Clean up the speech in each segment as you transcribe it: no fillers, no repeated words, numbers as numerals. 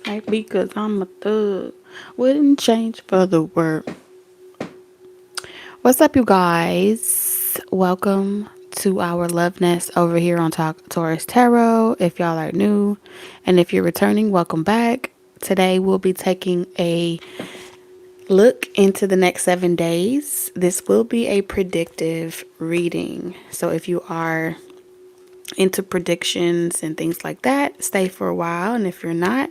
Might be 'cause I'm a thug. Wouldn't change for the world. What's up, you guys? Welcome to our love nest over here on Taurus Tarot. If y'all are new and if you're returning, welcome back. Today we'll be taking a look into the next 7 days. This will be a predictive reading. So if you are into predictions and things like that, stay for a while. And if you're not,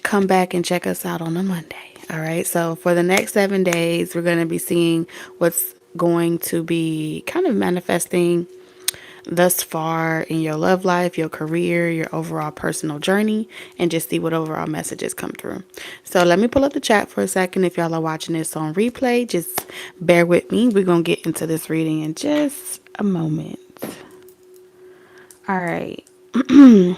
come back and check us out on a Monday. All right. So for the next 7 days, we're going to be seeing what's going to be kind of manifesting thus far in your love life, your career, your overall personal journey, and just see what overall messages come through. So let me pull up the chat for a second. If y'all are watching this on replay, just bear with me. We're going to get into this reading in just a moment. All right. I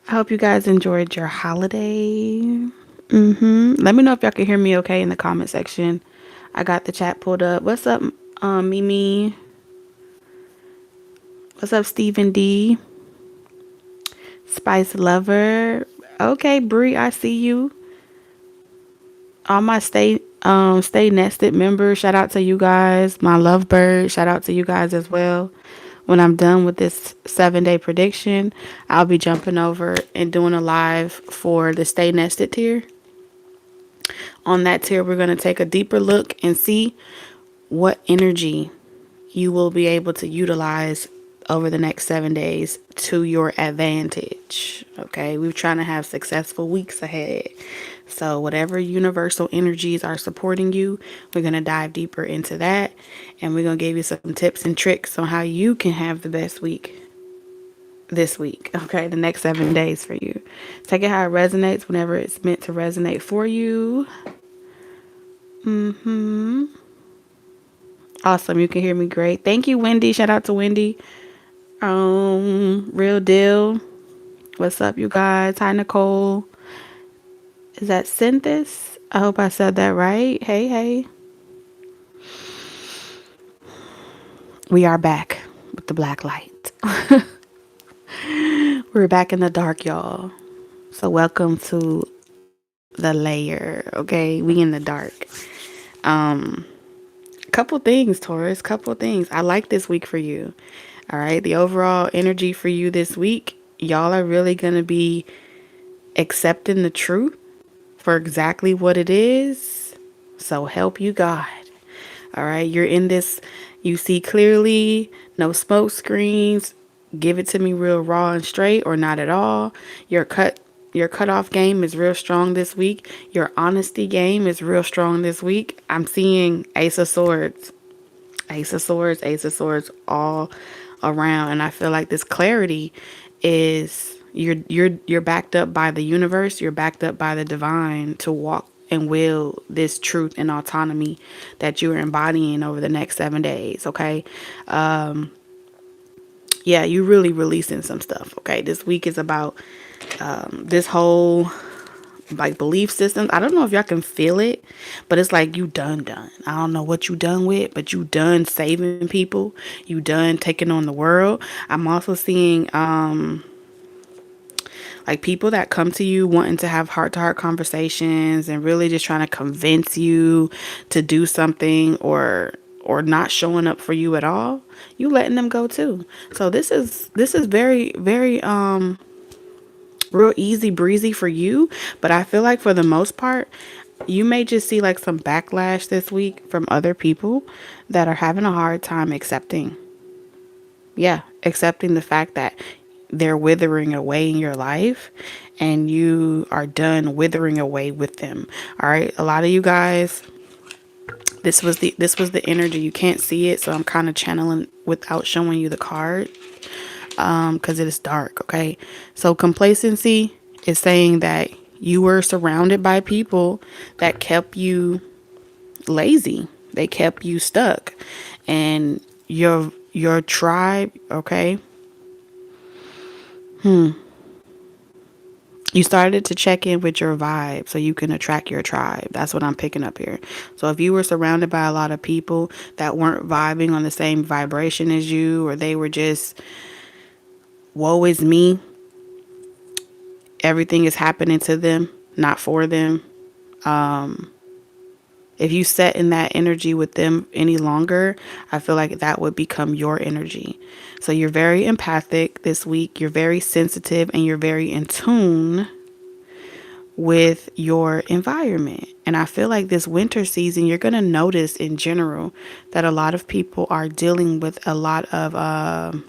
hope you guys enjoyed your holiday. Let me know if y'all can hear me okay in the comment section. I got the chat pulled up. What's up, Mimi? What's up, Stephen D? Spice Lover. Okay, Bree, I see you. All my stay nested members, shout out to you guys. My lovebird, shout out to you guys as well. When I'm done with this 7-day prediction, I'll be jumping over and doing a live for the stay nested tier. On that tier, we're going to take a deeper look and see what energy you will be able to utilize over the next 7 days to your advantage. Okay, we're trying to have successful weeks ahead. So whatever universal energies are supporting you, we're going to dive deeper into that. And we're going to give you some tips and tricks on how you can have the best week this week. Okay, the next 7 days for you. Take it how it resonates whenever it's meant to resonate for you. Awesome. You can hear me great. Thank you, Wendy. Shout out to Wendy. Real deal. What's up, you guys? Hi, Nicole. Is that Synthis? I hope I said that right. Hey, hey. We are back with the black light. We're back in the dark, y'all. So welcome to the layer. Okay, we in the dark. Couple things, Taurus. Couple things. I like this week for you. All right, the overall energy for you this week, y'all are really going to be accepting the truth for exactly what it is. So help you God. All right, you're in this, you see clearly, no smoke screens. Give it to me real raw and straight or not at all. Your cutoff game is real strong this week. Your honesty game is real strong this week. I'm seeing Ace of Swords. Ace of Swords, Ace of Swords all around. And I feel like this clarity is you're backed up by the universe. You're backed up by the divine to walk and will this truth and autonomy that you're embodying over the next 7 days. Okay. Yeah, you really releasing some stuff. Okay. This week is about this whole like belief systems. I don't know if y'all can feel it, but it's like you done. I don't know what you done with, but you done saving people. You done taking on the world. I'm also seeing like people that come to you wanting to have heart-to-heart conversations and really just trying to convince you to do something or not showing up for you at all. You letting them go too. So this is very real easy breezy for you, but I feel like for the most part you may just see like some backlash this week from other people that are having a hard time accepting the fact that they're withering away in your life and you are done withering away with them. All right, a lot of you guys, this was the energy. You can't see it, so I'm kind of channeling without showing you the card because it is dark. Okay, so complacency is saying that you were surrounded by people that kept you lazy. They kept you stuck, and your tribe. Okay, you started to check in with your vibe so you can attract your tribe. That's what I'm picking up here. So if you were surrounded by a lot of people that weren't vibing on the same vibration as you, or they were just woe is me, everything is happening to them, not for them. If you set in that energy with them any longer, I feel like that would become your energy. So you're very empathic this week. You're very sensitive and you're very in tune with your environment. And I feel like this winter season, you're going to notice in general that a lot of people are dealing with a lot of,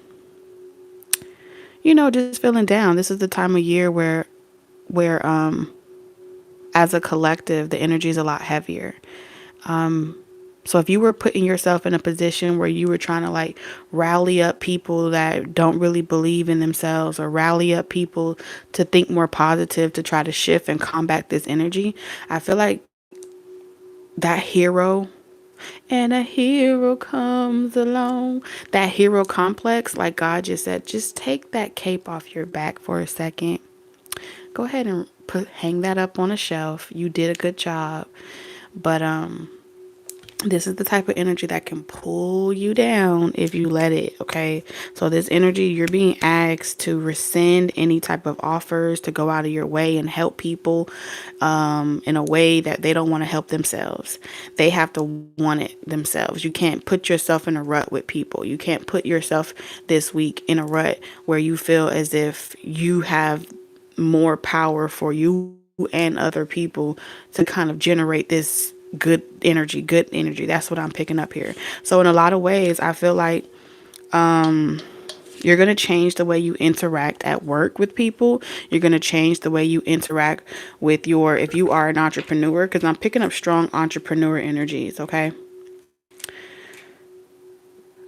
just feeling down. This is the time of year where as a collective, the energy is a lot heavier. So if you were putting yourself in a position where you were trying to like rally up people that don't really believe in themselves, or rally up people to think more positive to try to shift and combat this energy, I feel like that hero and a hero comes along, that hero complex, like God just said, just take that cape off your back for a second. Go ahead and hang that up on a shelf. You did a good job. But this is the type of energy that can pull you down if you let it, okay? So this energy, you're being asked to rescind any type of offers, to go out of your way and help people in a way that they don't want to help themselves. They have to want it themselves. You can't put yourself in a rut with people. You can't put yourself this week in a rut where you feel as if you have more power for you and other people to kind of generate this good energy. That's what I'm picking up here. So in a lot of ways, I feel like you're going to change the way you interact at work with people. You're going to change the way you interact with if you are an entrepreneur, because I'm picking up strong entrepreneur energies, okay?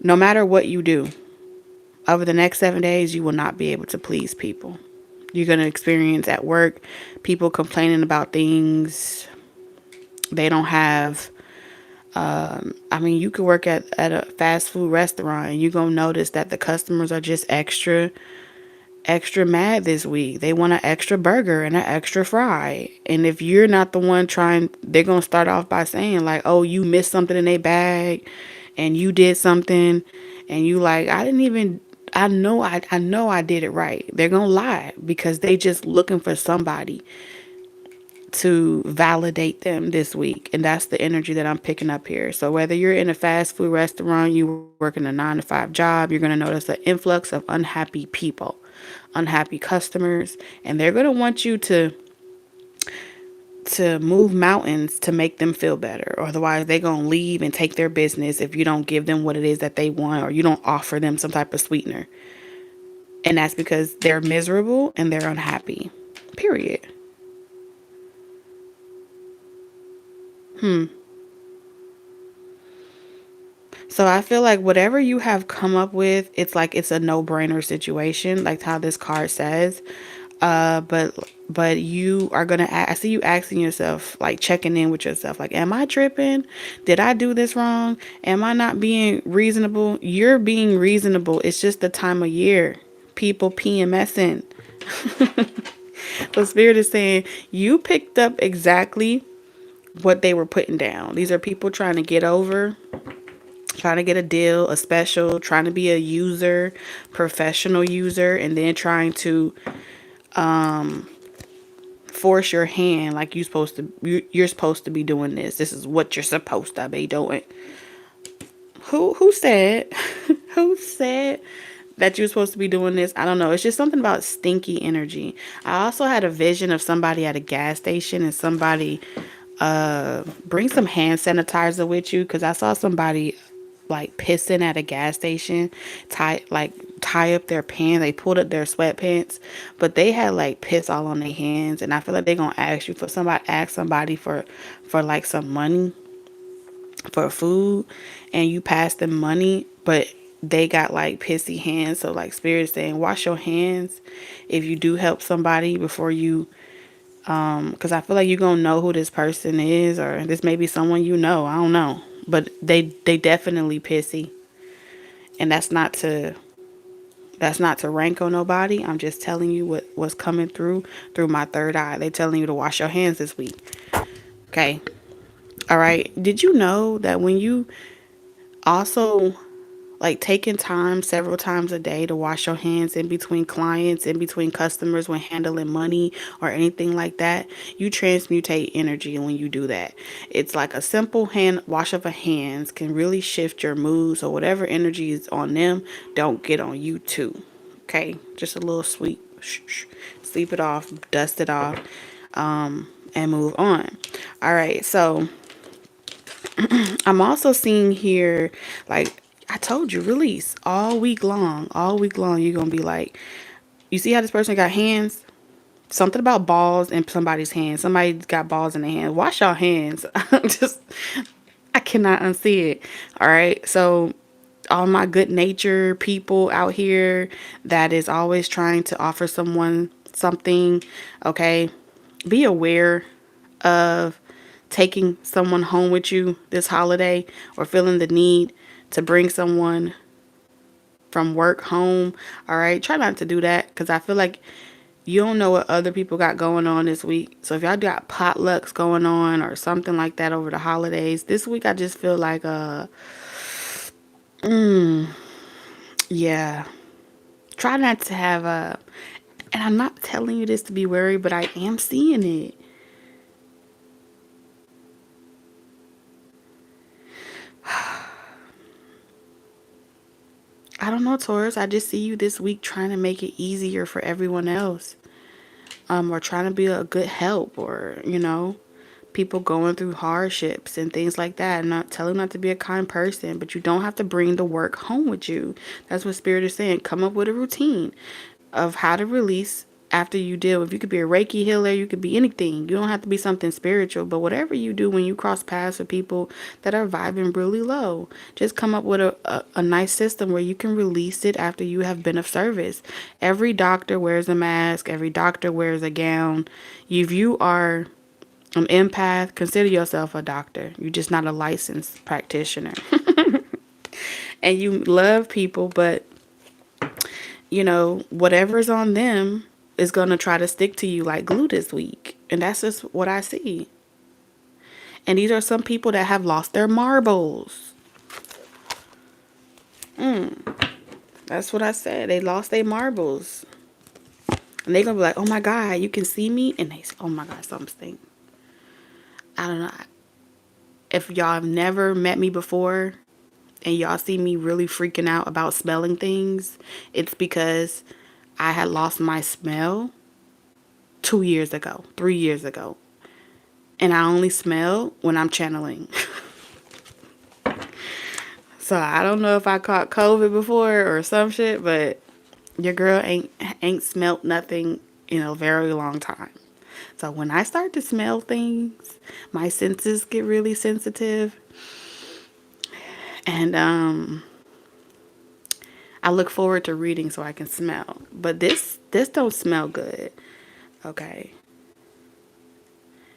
No matter what you do, over the next 7 days, you will not be able to please people. You're going to experience at work people complaining about things they don't have. You could work at a fast food restaurant and you're going to notice that the customers are just extra mad this week. They want an extra burger and an extra fry. And if you're not the one trying, they're going to start off by saying like, oh, you missed something in their bag and you did something. And you like, I know I did it right. They're going to lie because they just looking for somebody to validate them this week. And that's the energy that I'm picking up here. So whether you're in a fast food restaurant, you work in a 9 to 5 job, you're going to notice an influx of unhappy people, unhappy customers, and they're going to want you to move mountains to make them feel better. Or otherwise they're going to leave and take their business if you don't give them what it is that they want, or you don't offer them some type of sweetener. And that's because they're miserable and they're unhappy. Period. So I feel like whatever you have come up with, it's like it's a no-brainer situation, like how this card says. But you are gonna. I see you asking yourself, like checking in with yourself, like, am I tripping? Did I do this wrong? Am I not being reasonable? You're being reasonable. It's just the time of year. People PMSing. The spirit is saying you picked up exactly what they were putting down. These are people trying to get over, trying to get a deal, a special, trying to be a user, professional user, and then trying to force your hand like you're supposed to be doing this. This is what you're supposed to be doing. Who said who said that you're supposed to be doing this? I don't know. It's just something about stinky energy. I also had a vision of somebody at a gas station and somebody bring some hand sanitizer with you, because I saw somebody like pissing at a gas station, tie up their pants. They pulled up their sweatpants, but they had like piss all on their hands. And I feel like they're gonna ask somebody for like some money for food, and you pass them money, but they got like pissy hands. So like spirit saying, wash your hands if you do help somebody before you, because I feel like you're gonna know who this person is, or this may be someone you know. I don't know, but they definitely pissy, and that's not to rank on nobody. I'm just telling you what's coming through my third eye. They telling you to wash your hands this week. Okay, all right. Did you know that when you also Like taking time several times a day to wash your hands in between clients, in between customers when handling money or anything like that. You transmutate energy when you do that. It's like a simple hand wash of a hands can really shift your mood. So whatever energy is on them, don't get on you too. Okay, just a little sweep, sleep it off, dust it off, and move on. All right, so I'm also seeing here, like I told you, release all week long. All week long, you're gonna be like, you see how this person got hands? Something about balls in somebody's hands. Somebody got balls in their hands. Wash your hands. Just, I cannot unsee it. All right, so all my good nature people out here that is always trying to offer someone something, okay, be aware of taking someone home with you this holiday or feeling the need to bring someone from work home. All right, try not to do that because I feel like you don't know what other people got going on this week. So if y'all got potlucks going on or something like that over the holidays, this week I just feel like yeah, try not to have a, and I'm not telling you this to be worried, but I am seeing it. I don't know, Taurus. I just see you this week trying to make it easier for everyone else. Or trying to be a good help, or, people going through hardships and things like that. I'm not telling not to be a kind person, but you don't have to bring the work home with you. That's what Spirit is saying. Come up with a routine of how to release after you deal with. You could be a Reiki healer, you could be anything. You don't have to be something spiritual, but whatever you do when you cross paths with people that are vibing really low, just come up with a nice system where you can release it after you have been of service. Every doctor wears a mask, every doctor wears a gown. If you are an empath, consider yourself a doctor. You're just not a licensed practitioner. And you love people, but whatever's on them is going to try to stick to you like glue this week. And that's just what I see. And these are some people that have lost their marbles. That's what I said. They lost their marbles. And they're going to be like, oh my God, you can see me? And they say, oh my God, something stink. I don't know. If y'all have never met me before and y'all see me really freaking out about smelling things, it's because I had lost my smell 2 years ago, 3 years ago. And I only smell when I'm channeling. So I don't know if I caught COVID before or some shit, but your girl ain't smelt nothing in a very long time. So when I start to smell things, my senses get really sensitive. And I look forward to reading so I can smell. But this don't smell good. Okay.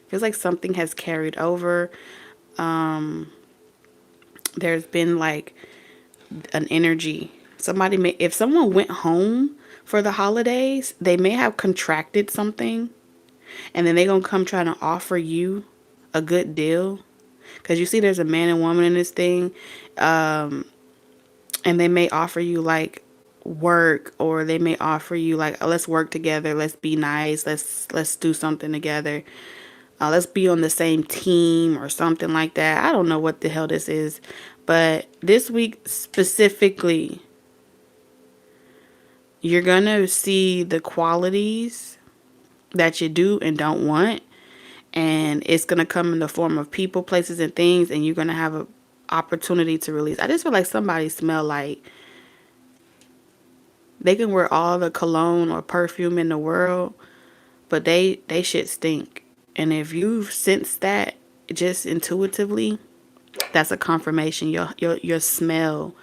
Feels like something has carried over. There's been like an energy. If someone went home for the holidays, they may have contracted something, and then they're going to come trying to offer you a good deal. Because you see there's a man and woman in this thing. And they may offer you like work, or they may offer you like, oh, let's work together, let's be nice, let's do something together, let's be on the same team or something like that. I don't know what the hell this is, but this week specifically, you're gonna see the qualities that you do and don't want, and it's gonna come in the form of people, places, and things, and you're gonna have a opportunity to release. I just feel like somebody smell like they can wear all the cologne or perfume in the world, but they shit stink. And if you sense that just intuitively, that's a confirmation your smell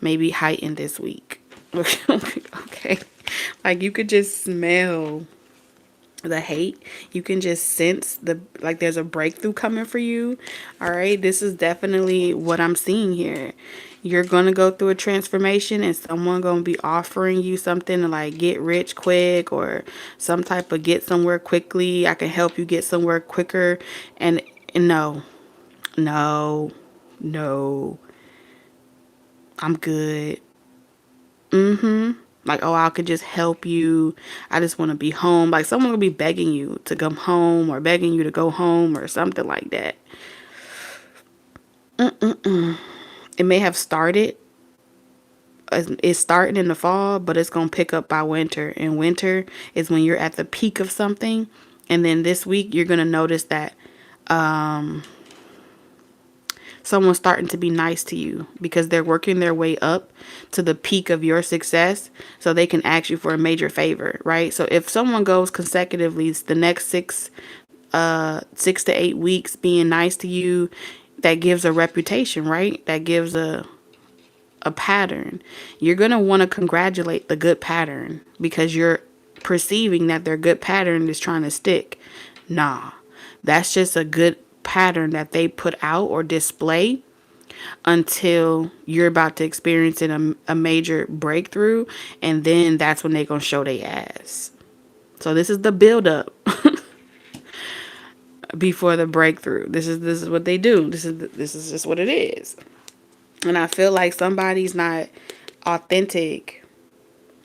may be heightened this week. Okay. Like you could just smell the hate. You can just sense there's a breakthrough coming for you. All right, this is definitely what I'm seeing here. You're gonna go through a transformation, and someone gonna be offering you something to like get rich quick, or some type of get somewhere quickly. I can help you get somewhere quicker. And no, no, no. I'm good. Mm-hmm. Like, oh, I could just help you. I just want to be home. Like, someone will be begging you to come home or begging you to go home or something like that. It may have started. It's starting in the fall, but it's going to pick up by winter. And winter is when you're at the peak of something. And then this week, you're going to notice that someone's starting to be nice to you because they're working their way up to the peak of your success so they can ask you for a major favor, right? So if someone goes consecutively the next 6 to 8 weeks being nice to you, that gives a reputation, right? That gives a pattern. You're going to want to congratulate the good pattern because you're perceiving that their good pattern is trying to stick. Nah, that's just a good pattern that they put out or display until you're about to experience a major breakthrough, and then that's when they're going to show their ass. So this is the build up before the breakthrough. This is what they do. This is just what it is. And I feel like somebody's not authentic,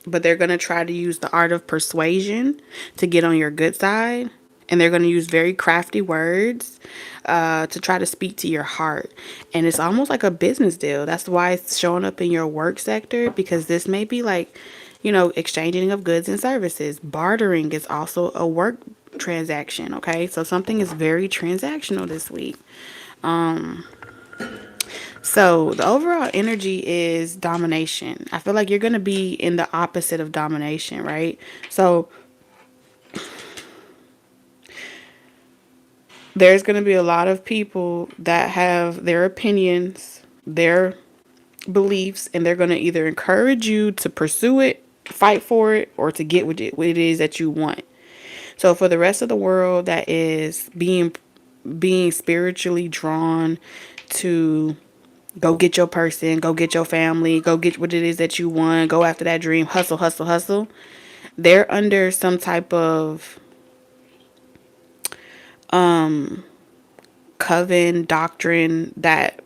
but they're going to try to use the art of persuasion to get on your good side. And they're going to use very crafty words to try to speak to your heart. And it's almost like a business deal. That's why it's showing up in your work sector, because this may be like, exchanging of goods and services. Bartering is also a work transaction. Okay. So something is very transactional this week. So the overall energy is domination. I feel like you're going to be in the opposite of domination, right? So there's going to be a lot of people that have their opinions, their beliefs, and they're going to either encourage you to pursue it, fight for it, or to get what it is that you want. So for the rest of the world that is being spiritually drawn to go get your person, go get your family, go get what it is that you want, go after that dream, hustle, hustle, hustle. They're under some type of coven doctrine that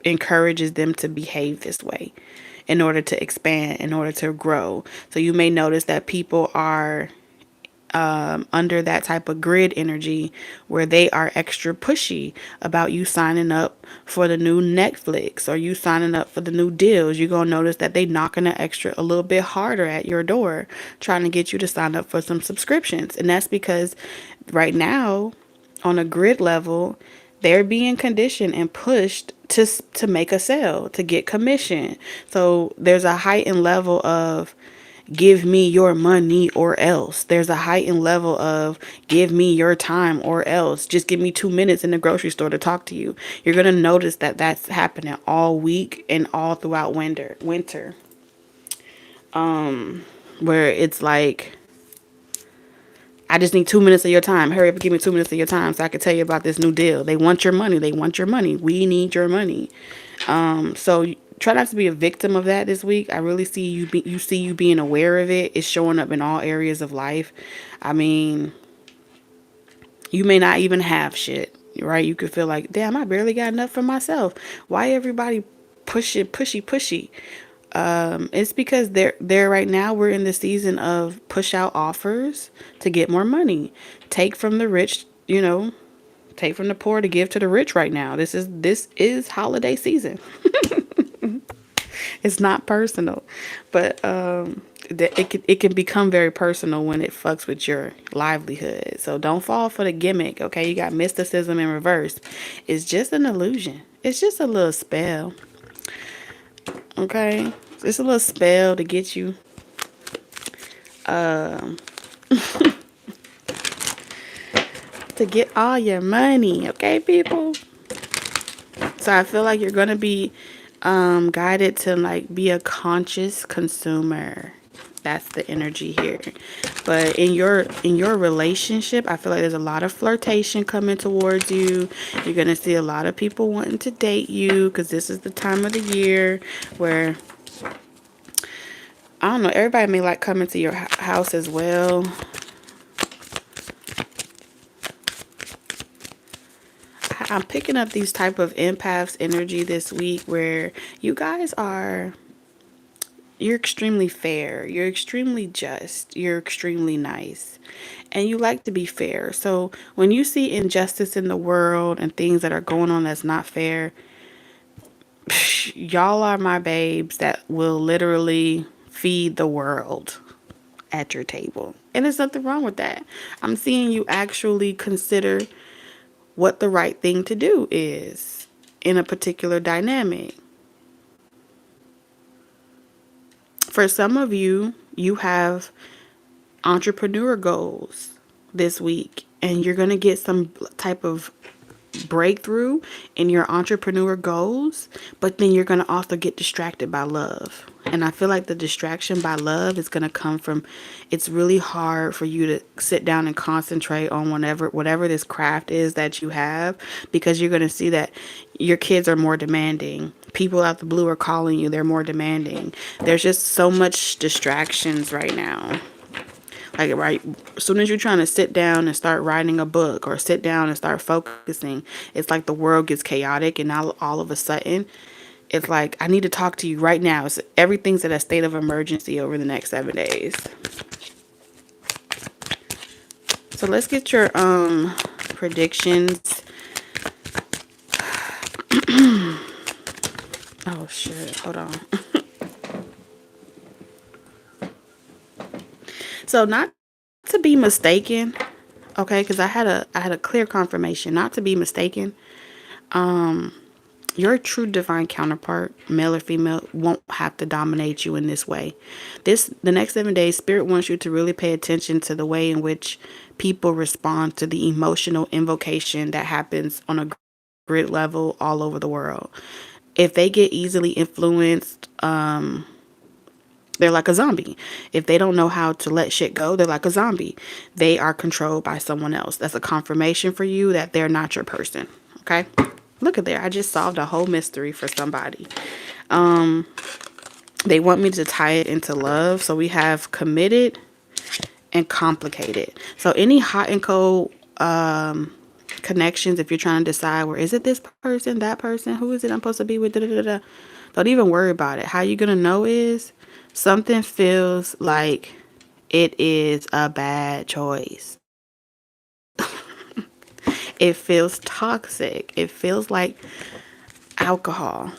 encourages them to behave this way in order to expand, in order to grow. So you may notice that people are under that type of grid energy where they are extra pushy about you signing up for the new Netflix or you signing up for the new deals. You're going to notice that they knocking a little bit harder at your door, trying to get you to sign up for some subscriptions. And that's because right now, on a grid level, they're being conditioned and pushed to make a sale, to get commission. So there's a heightened level of give me your money or else. There's a heightened level of give me your time or else. Just give me 2 minutes in the grocery store to talk to you. You're going to notice that that's happening all week and all throughout winter. Where it's like, I just need 2 minutes of your time. Hurry up and give me 2 minutes of your time so I can tell you about this new deal. They want your money. They want your money. We need your money. So try not to be a victim of that this week. I really see you being aware of it. It's showing up in all areas of life. I mean, you may not even have shit, right? You could feel like, damn, I barely got enough for myself. Why everybody pushy? It's because they're right now we're in the season of push out offers to get more money. Take from the rich, take from the poor to give to the rich right now. This is holiday season. It's not personal, but it can become very personal when it fucks with your livelihood. So don't fall for the gimmick, okay? You got mysticism in reverse. It's just an illusion. It's just a little spell, okay? It's a little spell to get you to get all your money, okay, people? So I feel like you're gonna be guided to like be a conscious consumer. That's the energy here. But in your relationship, I feel like there's a lot of flirtation coming towards you. You're gonna see a lot of people wanting to date you because this is the time of the year where, I don't know, everybody may like coming to your house as well. I'm picking up these type of empaths energy this week where you guys are, you're extremely fair, you're extremely just, you're extremely nice, and you like to be fair. So when you see injustice in the world and things that are going on that's not fair, y'all are my babes that will literally feed the world at your table. And there's nothing wrong with that. I'm seeing you actually consider what the right thing to do is in a particular dynamic. For some of you, you have entrepreneur goals this week, and you're going to get some type of breakthrough in your entrepreneur goals, but then you're going to also get distracted by love. And I feel like the distraction by love is going to come from, it's really hard for you to sit down and concentrate on whatever this craft is that you have, because you're going to see that your kids are more demanding. People out the blue are calling you, they're more demanding. There's just so much distractions right now. Like, right, as soon as you're trying to sit down and start writing a book or sit down and start focusing, it's like the world gets chaotic, and now all of a sudden, it's like, I need to talk to you right now. It's, everything's at a state of emergency over the next 7 days. So let's get your predictions. Oh shit, hold on. So not to be mistaken, okay, because I had a clear confirmation. Not to be mistaken, your true divine counterpart, male or female, won't have to dominate you in this way. The next 7 days, Spirit wants you to really pay attention to the way in which people respond to the emotional invocation that happens on a grid level all over the world. If they get easily influenced, they're like a zombie. If they don't know how to let shit go, they're like a zombie. They are controlled by someone else. That's a confirmation for you that they're not your person. Okay? Look at there. I just solved a whole mystery for somebody. They want me to tie it into love. So we have committed and complicated. So any hot and cold connections, if you're trying to decide, where is it, this person, that person, who is it I'm supposed to be with, don't even worry about it. How you gonna know is something feels like it is a bad choice. It feels toxic. It feels like alcohol.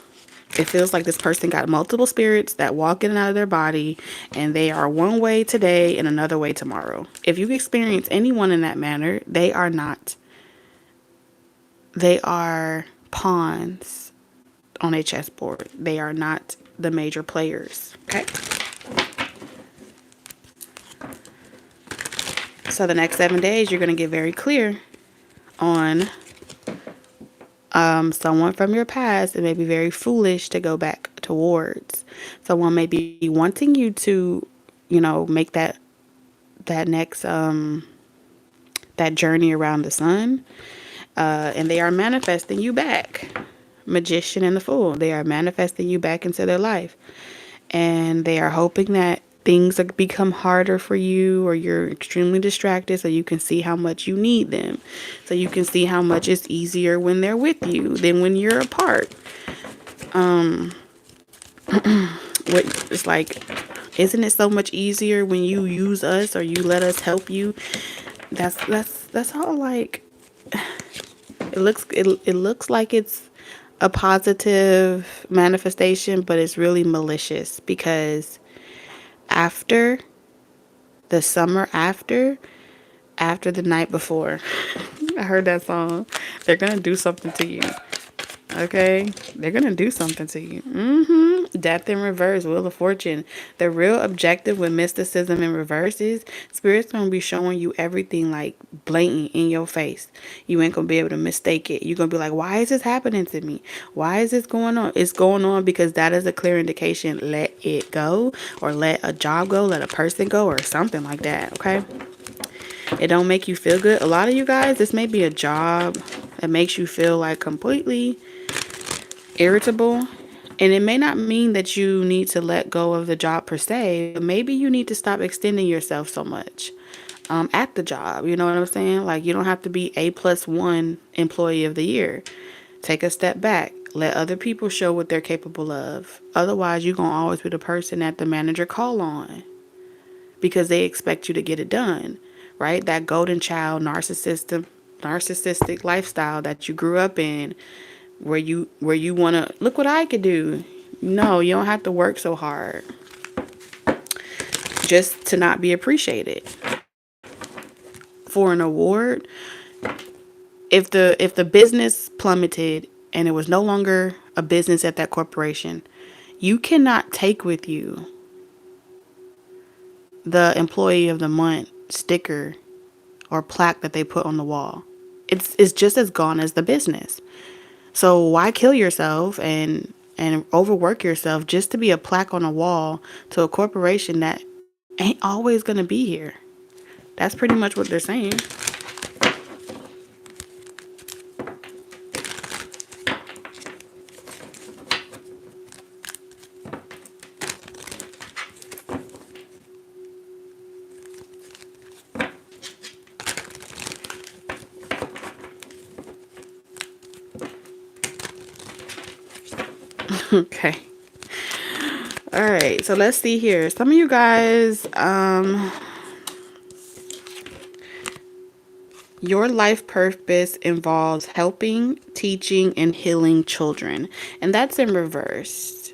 It feels like this person got multiple spirits that walk in and out of their body, and they are one way today and another way tomorrow. If you experience anyone in that manner, they are not. They are pawns on a chessboard. They are not the major players. Okay? So the next 7 days, you're going to get very clear on someone from your past. It may be very foolish to go back towards. Someone may be wanting you to, make that next that journey around the sun, and they are manifesting you back. Magician and the Fool. They are manifesting you back into their life, and they are hoping that things become harder for you, or you're extremely distracted, so you can see how much you need them, so you can see how much it's easier when they're with you than when you're apart. What it's like, isn't it so much easier when you use us or you let us help you? That's all. Like, it looks like it's a positive manifestation, but it's really malicious, because after the summer, after the night before, I heard that song, they're gonna do something to you. Okay, they're gonna do something to you. Death in reverse, Wheel of Fortune. The real objective with mysticism in reverse is Spirit's gonna be showing you everything like blatant in your face. You ain't gonna be able to mistake it. You're gonna be like, why is this happening to me? Why is this going on? It's going on because that is a clear indication. Let it go, or let a job go, let a person go, or something like that. Okay, it don't make you feel good. A lot of you guys, this may be a job that makes you feel like completely irritable, and it may not mean that you need to let go of the job per se, but maybe you need to stop extending yourself so much. at the job. You know what I'm saying? Like, you don't have to be A+1 employee of the year. Take a step back. Let other people show what they're capable of. Otherwise, you're going to always be the person that the manager call on because they expect you to get it done, right? That golden child narcissistic lifestyle that you grew up in, where you want to look what I could do. No, you don't have to work so hard just to not be appreciated for an award. If the business plummeted and it was no longer a business at that corporation, you cannot take with you the employee of the month sticker or plaque that they put on the wall. It's just as gone as the business. So why kill yourself and overwork yourself just to be a plaque on a wall to a corporation that ain't always going to be here? That's pretty much what they're saying. Okay. All right. So let's see here. Some of you guys, your life purpose involves helping, teaching, and healing children. And that's in reverse.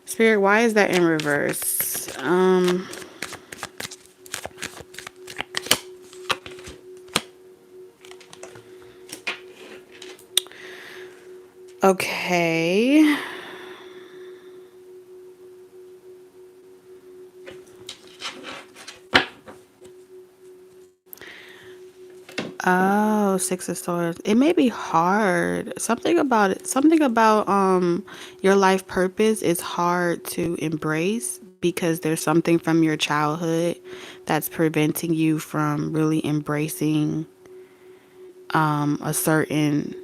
Spirit, why is that in reverse? Okay. Oh, Six of Swords. It may be hard. Something about it. Something about your life purpose is hard to embrace because there's something from your childhood that's preventing you from really embracing a certain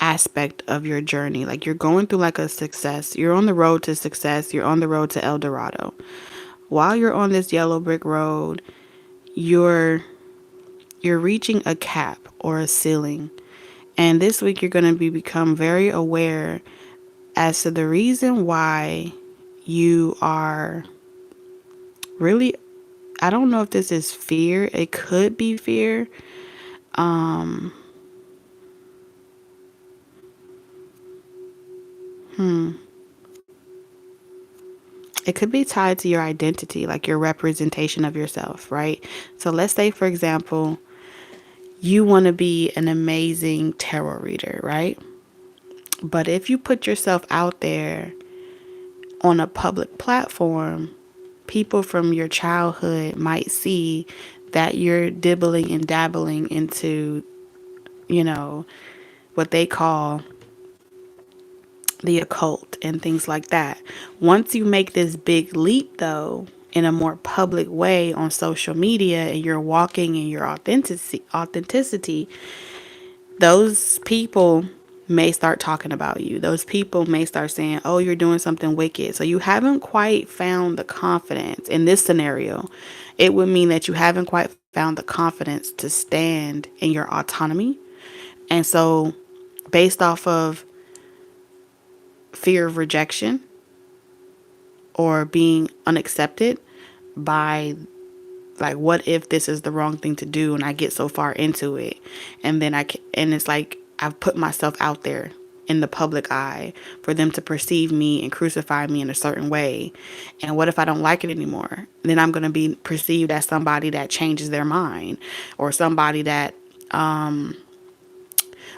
aspect of your journey. Like, you're going through like a success. You're on the road to success. You're on the road to El Dorado. While you're on this yellow brick road, you're reaching a cap or a ceiling. And this week you're going to become very aware as to the reason why you are really, I don't know if this is fear. It could be fear. It could be tied to your identity, like your representation of yourself, right? So let's say, for example, you want to be an amazing tarot reader, right? But if you put yourself out there on a public platform, people from your childhood might see that you're dibbling and dabbling into, you know, what they call the occult and things like that. Once you make this big leap, though, in a more public way on social media and you're walking in your authenticity, those people may start talking about you. Those people may start saying, oh, you're doing something wicked. So you haven't quite found the confidence in this scenario. It would mean that you haven't quite found the confidence to stand in your autonomy. And so, based off of fear of rejection or being unaccepted by, like, what if this is the wrong thing to do and I get so far into it and then and it's like I've put myself out there in the public eye for them to perceive me and crucify me in a certain way. And what if I don't like it anymore? Then I'm going to be perceived as somebody that changes their mind, or somebody that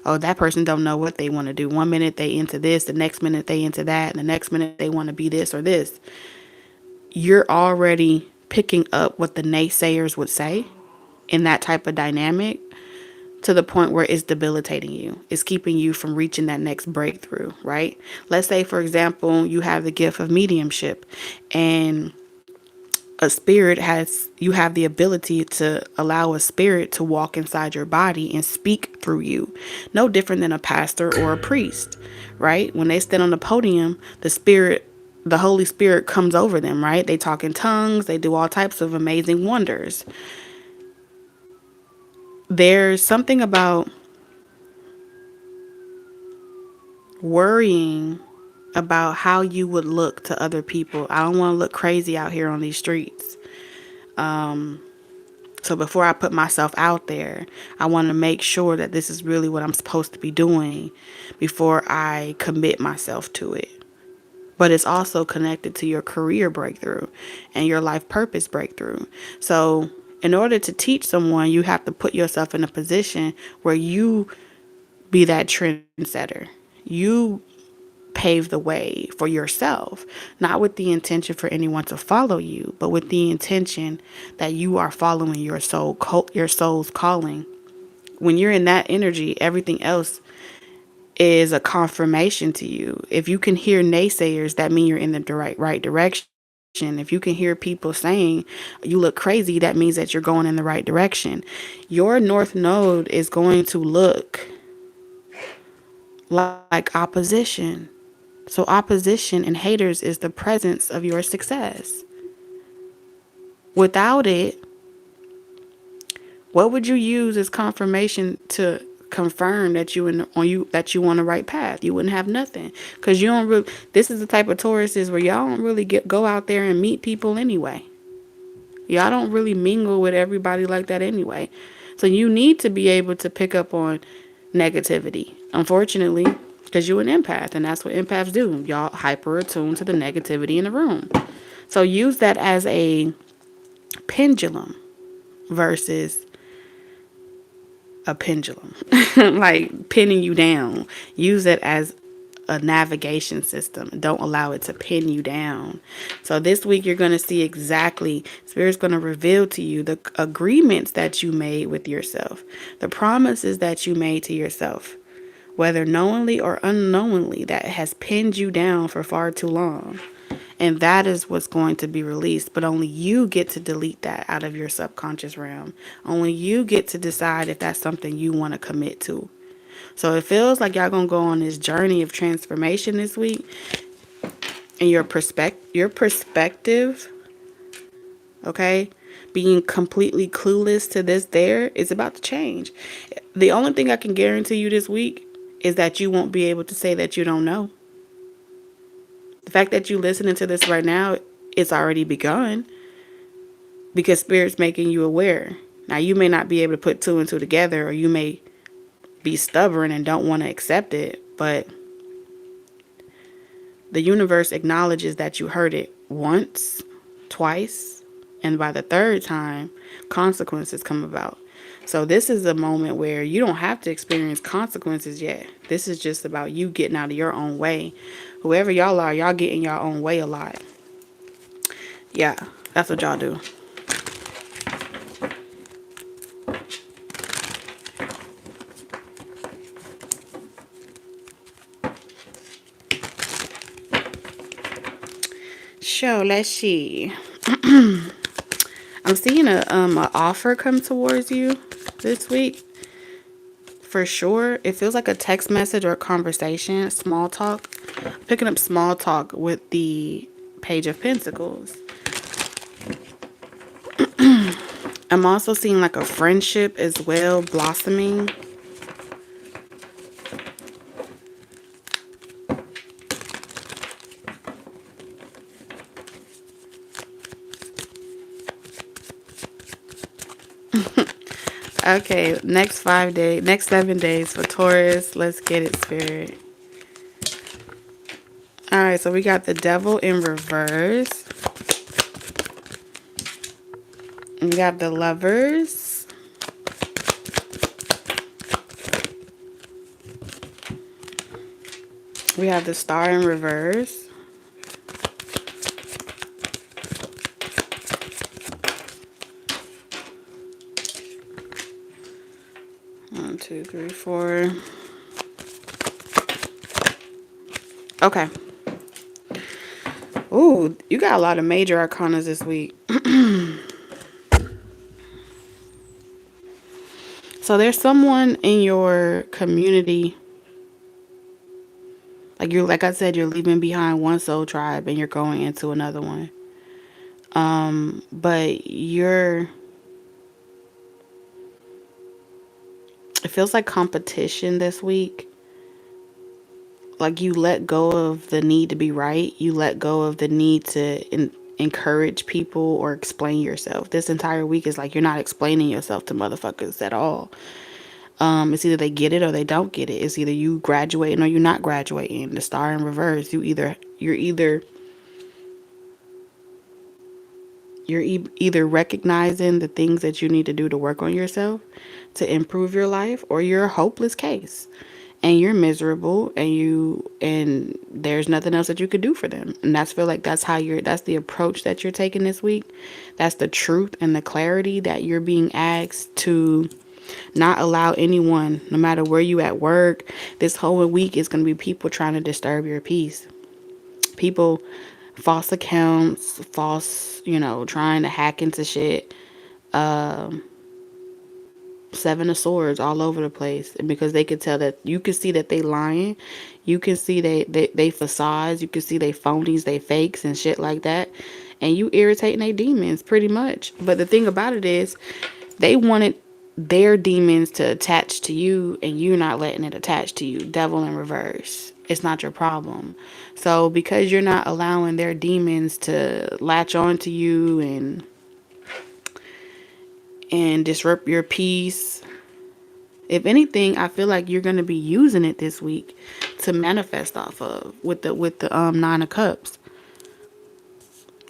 oh, that person don't know what they want to do. One minute they into this, the next minute they into that, and the next minute they want to be this or this. You're already picking up what the naysayers would say in that type of dynamic, to the point where it's debilitating you. It's keeping you from reaching that next breakthrough, right? Let's say, for example, you have the gift of mediumship and you have the ability to allow a spirit to walk inside your body and speak through you. No different than a pastor or a priest, right? When they stand on the podium, the spirit the Holy Spirit comes over them, right? They talk in tongues, they do all types of amazing wonders. There's something about worrying about how you would look to other people. I don't want to look crazy out here on these streets. So before I put myself out there, I want to make sure that this is really what I'm supposed to be doing before I commit myself to it. But it's also connected to your career breakthrough and your life purpose breakthrough. So in order to teach someone, you have to put yourself in a position where you be that trendsetter. You pave the way for yourself, not with the intention for anyone to follow you, but with the intention that you are following your soul's calling. When you're in that energy, everything else is a confirmation to you. If you can hear naysayers, that means you're in the right direction. If you can hear people saying you look crazy, that means that you're going in the right direction. Your north node is going to look like opposition. So opposition and haters is the presence of your success. Without it, what would you use as confirmation to confirm that that you on the right path? You wouldn't have nothing, because you don't really. This is the type of Tauruses where y'all don't really go out there and meet people anyway. Y'all don't really mingle with everybody like that anyway. So you need to be able to pick up on negativity. Unfortunately, because you're an empath, and that's what empaths do. Y'all hyper attuned to the negativity in the room. So use that as a pendulum versus a pendulum, like pinning you down. Use it as a navigation system. Don't allow it to pin you down. So this week you're going to see exactly, Spirit's going to reveal to you the agreements that you made with yourself, the promises that you made to yourself, whether knowingly or unknowingly, that has pinned you down for far too long. And that is what's going to be released. But only you get to delete that out of your subconscious realm. Only you get to decide if that's something you want to commit to. So it feels like y'all gonna go on this journey of transformation this week. And your perspective, okay, being completely clueless to this there is about to change. The only thing I can guarantee you this week is that you won't be able to say that you don't know. The fact that you listening to this right now, it's already begun, because Spirit's making you aware. Now, you may not be able to put two and two together, or you may be stubborn and don't want to accept it, but the universe acknowledges that you heard it once, twice, and by the third time, consequences come about. So this is a moment where you don't have to experience consequences yet. This is just about you getting out of your own way. Whoever y'all are, y'all get in your own way a lot. Yeah, that's what y'all do. So let's see. I'm seeing a offer come towards you this week. For sure. It feels like a text message or a conversation, small talk. Picking up small talk with the Page of Pentacles. I'm also seeing like a friendship as well blossoming. Okay, next 7 days for Taurus. Let's get it, Spirit. Alright, so we got the Devil in reverse. We got the Lovers. We have the Star in reverse. One, two, three, four. Okay. Ooh, you got a lot of major arcanas this week. So there's someone in your community Like you're, like I said, you're leaving behind one soul tribe and you're going into another one. But it feels like competition this week. Like you let go of the need to be right. You let go of the need to encourage people or explain yourself. This entire week is like you're not explaining yourself to motherfuckers at all. It's either they get it or they don't get it. It's either you graduating or you're not graduating. The star in reverse. You're either recognizing the things that you need to do to work on yourself to improve your life, or you're a hopeless case and you're miserable and there's nothing else that you could do for them. And that's feel like that's the approach that you're taking this week. That's the truth and the clarity that you're being asked to not allow anyone, no matter where you at work. This whole week is going to be people trying to disturb your peace. People, false accounts, trying to hack into shit. Seven of Swords all over the place. And because they could tell that, you can see that they lying. You can see they facades. You can see they phonies, they fakes and shit like that. And you irritating they demons pretty much. But the thing about it is, they wanted their demons to attach to you, and you not letting it attach to you. Devil in reverse. It's not your problem. So because you're not allowing their demons to latch on to you and disrupt your peace, if anything, I feel like you're going to be using it this week to manifest off of with the 9 of Cups.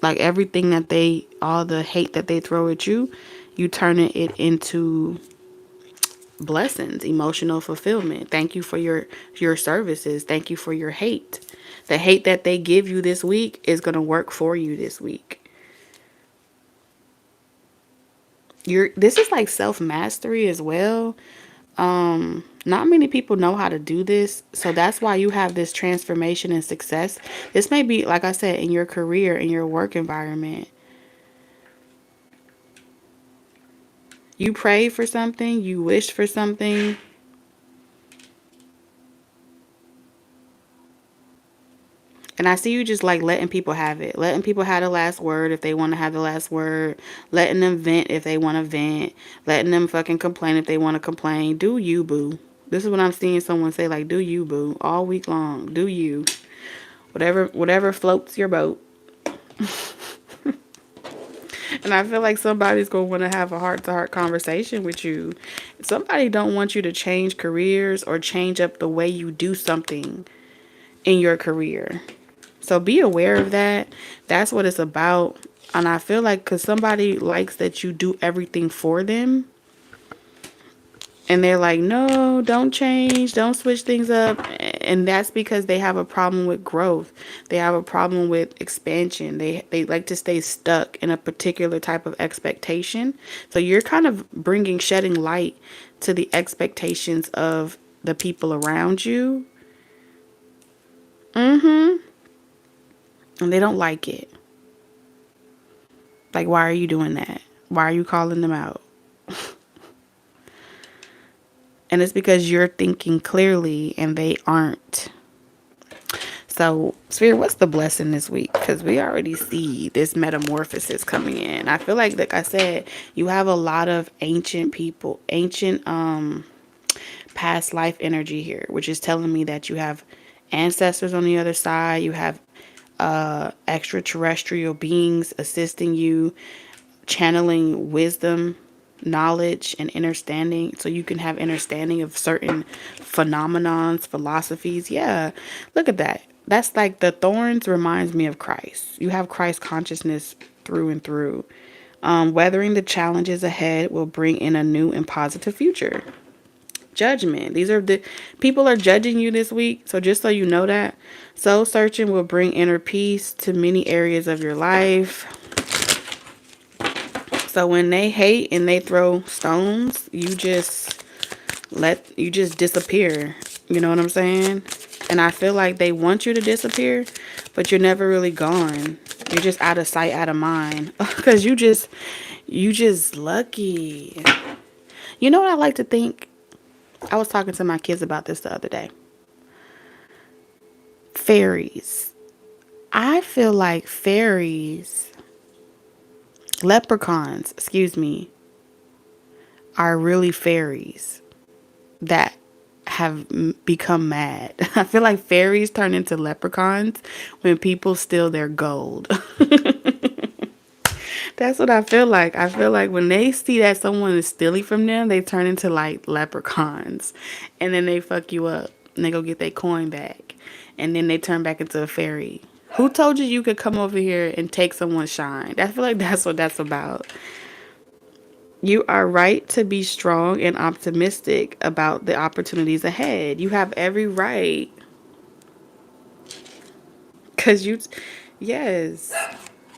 Like everything all the hate that they throw at you, you turning it into blessings, emotional fulfillment. Thank you for your services. Thank you for your hate. The hate that they give you this week is going to work for you this week. This is like self-mastery as well. Not many people know how to do this, so that's why you have this transformation and success. This may be, like I said, in your career, in your work environment. You prayed for something, you wished for something, and I see you just like letting people have it. Letting people have the last word if they want to have the last word. Letting them vent if they want to vent. Letting them fucking complain if they want to complain. Do you, boo. This is what I'm seeing someone say, like, do you, boo, all week long. Do you. Whatever floats your boat. And I feel like somebody's going to want to have a heart-to-heart conversation with you. Somebody don't want you to change careers or change up the way you do something in your career. So be aware of that. That's what it's about. And I feel like because somebody likes that you do everything for them, and they're like, no, don't change, don't switch things up. And that's because they have a problem with growth. They have a problem with expansion. They like to stay stuck in a particular type of expectation. So you're kind of shedding light to the expectations of the people around you. And they don't like it. Like, why are you doing that? Why are you calling them out? And it's because you're thinking clearly and they aren't. So, Spirit, what's the blessing this week? Because we already see this metamorphosis coming in. I feel like I said, you have a lot of ancient people, ancient past life energy here, which is telling me that you have ancestors on the other side. You have extraterrestrial beings assisting you, channeling wisdom, knowledge, and understanding, so you can have understanding of certain phenomenons, philosophies. Yeah, look at that. That's like the thorns reminds me of Christ. You have Christ consciousness through and through. Weathering the challenges ahead will bring in a new and positive future. Judgment. These are the people are judging you this week. So just so you know that, soul searching will bring inner peace to many areas of your life. So when they hate and they throw stones, you just disappear. You know what I'm saying? And I feel like they want you to disappear, but you're never really gone. You're just out of sight, out of mind. Because you just lucky. You know what I like to think? I was talking to my kids about this the other day. Fairies. I feel like fairies, leprechauns, excuse me, are really fairies that have become mad. I feel like fairies turn into leprechauns when people steal their gold. That's what I feel like. I feel like when they see that someone is stealing from them, they turn into like leprechauns. And then they fuck you up. And they go get their coin back. And then they turn back into a fairy. Who told you you could come over here and take someone's shine? I feel like that's what that's about. You are right to be strong and optimistic about the opportunities ahead. You have every right. Because yes,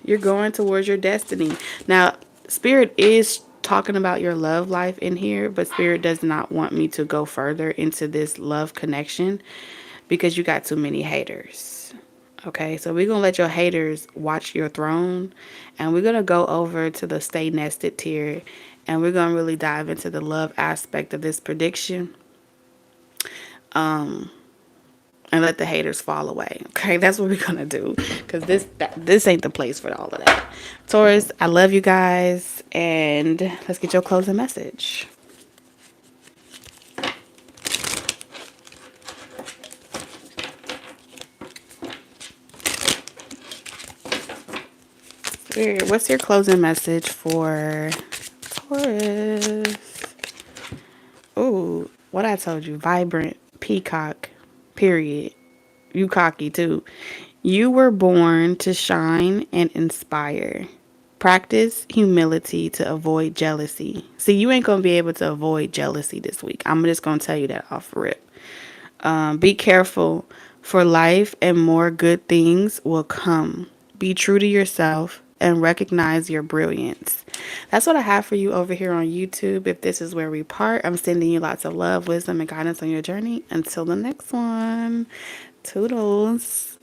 you're going towards your destiny. Now, Spirit is talking about your love life in here, but Spirit does not want me to go further into this love connection because you got too many haters. Okay, so we're going to let your haters watch your throne, and we're going to go over to the stay nested tier, and we're going to really dive into the love aspect of this prediction. And let the haters fall away. Okay, that's what we're gonna do, because this ain't the place for all of that. Taurus, I love you guys, and let's get your closing message. Weird. What's your closing message for Taurus? Ooh, what I told you, vibrant peacock. Period. You cocky too. You were born to shine and inspire. Practice humility to avoid jealousy. See, you ain't going to be able to avoid jealousy this week. I'm just going to tell you that off rip. Be careful for life and more good things will come. Be true to yourself and recognize your brilliance. That's what I have for you over here on YouTube. If this is where we part, I'm sending you lots of love, wisdom, and guidance on your journey. Until the next one, toodles.